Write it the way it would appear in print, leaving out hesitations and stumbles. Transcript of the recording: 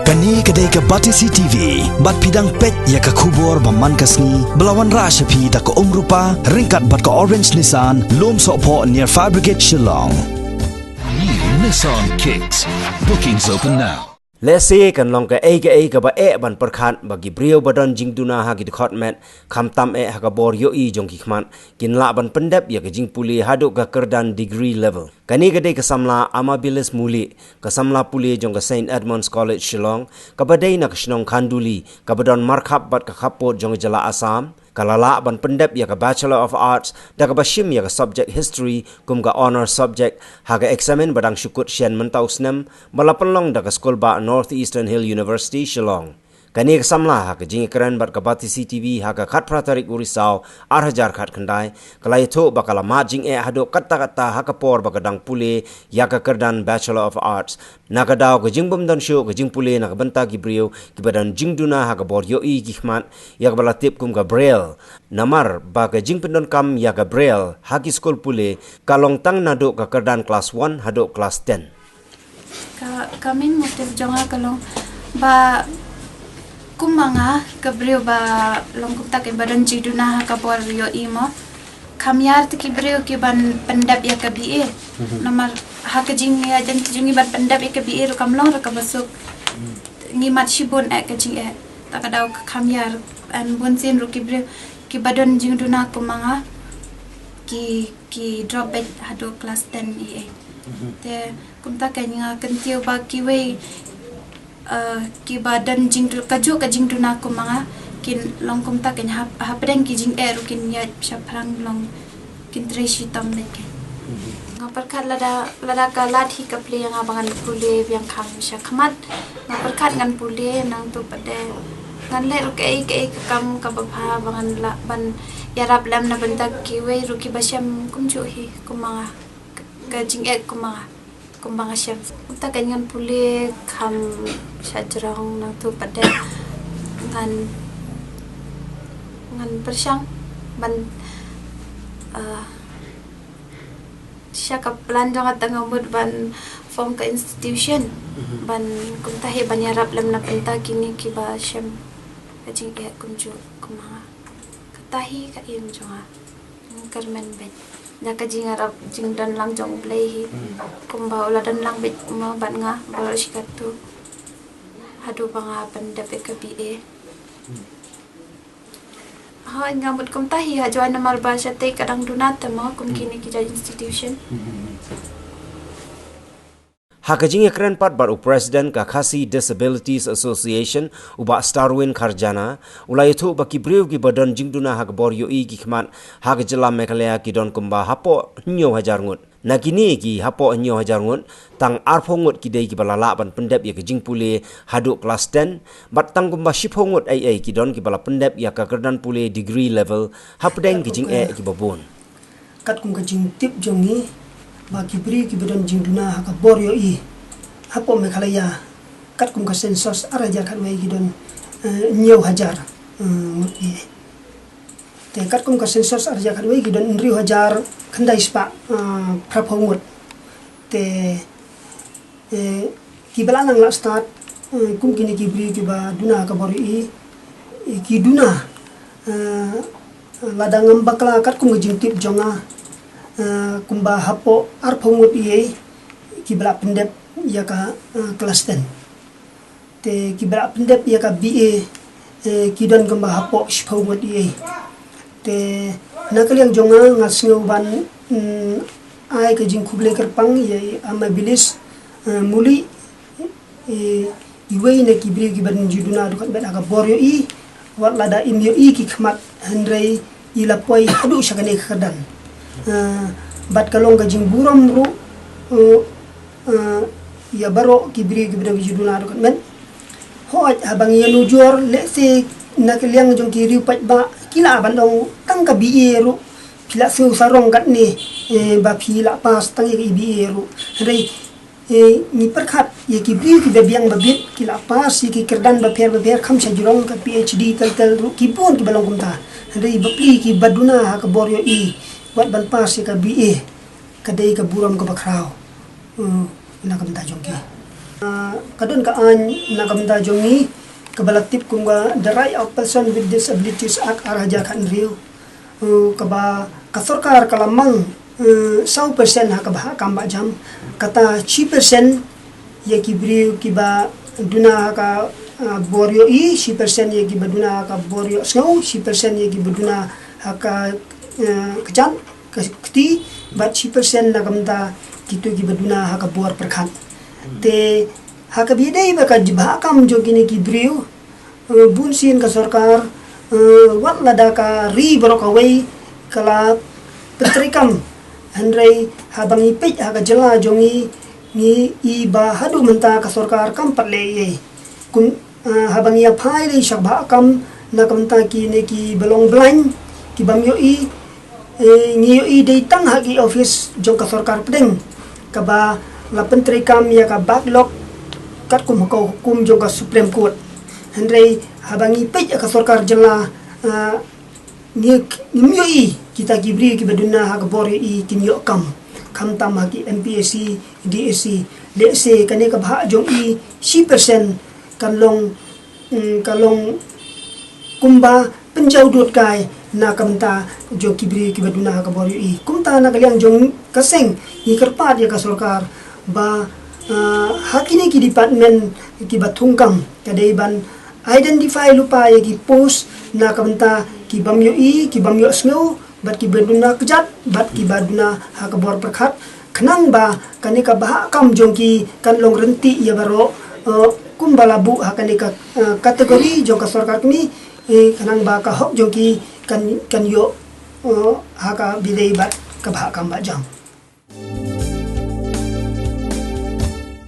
Kani kedai ke Batisi TV, bat pidang pet ya ke kubur baman kasni, belawan rasyapi da ke rupa, ringkat bat ke Orange Nissan, lom sokpo near Fire Brigade Shillong. New Nissan Kicks. Bookings open now. Let's say kan long ke ba ban perkhan bagi brio badan jing duna ha gi khotmet kham tam ha ka bor yo I jong ki khman kin la ban pendap ya ke jing puli haduk ga kerdan degree level kani gade ke samla amabilis muli ke samla puli jong ke St Edmunds College Shillong ka badai na kshnong khanduli ka badon markhap bat ka khapot jong jala Assam kalala ban pendap ya ka Bachelor of Arts da ka bashim ya ka subject history kum ka honor subject ha ka examine badang syukut sian mentau snem balapenlong da ka school ba Northeastern Hill University Shillong kani ka samla ha ka jing kran bat ka Batisi TV ha ka khat pratarik urisau 8000 khat khandai kalai tho bakala ma jing hado kata ha ka por bakadang pule ya ka kerdan Bachelor of Arts naga daw ka jing bum dan show ka jing pule na ka banta ki brio ki badan jing duna ha ka bor yo I ki khmat ya ka balatip kum ka braille namar ba ka jing pendon kam ya ka braille ha ki school pule kalong tang nado ka kerdan class 1 hado class 10 kamin motif jonga kalong ba kumanga kabriyo ba longkup tak badan jiduna ka por yo imo kamyar ki briyo ki ban pendap ya ka bi nomor ha ka jing ya jan jingi ban pendap ya ka bi ru kamlong ra ka basuk ngi mat shibon ka jing tak daw kamyar an bonsin ru ki briyo ki badan jiduna kumanga ki drop bet hado class 10 te kumta kanya kentiu ba ki we ki badan jing tu kaju ka jing tu na ko mga kin long kum ta kin ha preng ki jing kin ya shaprang long kin treshi tam le ke ngapar khat lada ka lathi ka ple nga bangan pule yang kham sha khamat ngapar khat ngan pule nang tu pade ngan le ru ke kam ka ba bangan la ban yarap lam na banta ki we ru ki basham kum chu hi kumanga ka jing kumanga kumbang asyam uta kanyan puli kham syajrong nang tu pada ngan persyang ban syakap pelanjang at ngambut ban form ka institution ban kumta he banyarap lam na penta kini kiba syam kajing kumju kumanga katahi ka im jonga karmen bet jaka jing arab jing dan lang jong play kumba ula dan lang bit ma ban nga bol sikatu hadu banga pendap ke BA ha ngambut kum tahi ha join namar ba sate kadang dunat ma kum kini ki institution Hakajing ekran pat baru President ka Khasi Disabilities Association uba Starwin Kharjana ulai thu baki brio ki badan jingduna hak bor yo I ki khmat hak jela Meghalaya ki don kumba hapo nyo hajar ngut nakini ki hapo nyo hajar ngut tang arpho ngut ki dei ki balala ban pendap ya ki jingpule hadu class 10 bat tang kumba shipho ngut ai ki don ki bala pendap ya ka kerdan pule degree level hapdeng ki jing ki babon kat kum ka jing tip jongi bagi beri ki badan jingduna haka bor yo I hapo Meghalaya kat kum ka sensos arajar kat wai gidon nyew hajar muti te kat kum ka sensos arajar kat wai gidon nriu hajar khandai spa prapongut te ki balanang la start kum kini ki beri ki ba duna ka bor I ki duna ladang bakla kat kum jing tip jonga kumba hapo arpongut iye kibla pendep ya ka kelas 10 te kibla pendep ya ka BA kidon kumba hapo shpongut iye te nakal yang jonga ngasngo ban ai ka jing kuble kerpang ye amabilis muli iwe ne kibri kiban juduna dukat bet aga boryo I wat lada imyo I ki khmat handrei ilapoi hadu shakane khadan bat kalong gajing buram ru ya baro kibri juduna do kan men hoj abang ya nujor le se nakliang jong kiri pat ba kila bandong tang ka bi ru pila su sarong kat ni ba pila pas tang ya bi ru rei ni perkhat ya kibri ki biang babit kila pas ki kerdan ba per kham sa jurong ka PhD tel ru kibun ki balong kumta rei ba pli ki baduna ka boryo I buat balpas ka BA kadai ka buram ka bakraw na kam ta jongki kadun ka an nakamda jongi kabalatip kunga the right of person with disabilities act araja kan rio kaba kasorkar kalamang 100% ha kabah kamba jam kata 6% ye kibriu kiba duna ka borio i 6% ye kiba duna ka borio snow 6% ye kiba duna ka kejan keti bat 6% nakamda kitu kiba duna ka bor perkhat te haka bidai baka jibakam jo gini kibriu bunsin ka sorkar wat lada ka ri barokawai kala petrikam Andrei habang ipit haka jela jongi ni iba hadu menta ka sorkar kam patle ye kun habang ia phai le shabha kam na kamta ki ne ki belong blind ki bam yo i ni yo i dei tang haki office jong ka sorkar pedeng ka ba la pentrikam ya ka backlog kat kum ko hukum jong ka supreme court Andrei habang ipit ka sorkar jela ni yo i kita kibri ki baduna ha kabori i kinyo kam tam ha ki MPSC DSC DSC kane ka bha jong i 6% kalong kumba penjau dot kai na kamta jo kibri ki baduna ha kabori i kumta na kaliang jong kaseng ni kerpat ya ka sorkar ba hakini ki department ki batungkam kadai ban identify lupa ya ki post na kamta ki bamyo i ki bamyo snow bat ki baduna kejat bat ki baduna ha kabor perkhat khnang ba kani ka bah kam jongki kan long renti ya baro kumbalabu ha kani ka kategori jong ka sarkar kini khnang ba ka hok jongki kan yo ha ka bidei bat ka bah kam ba jang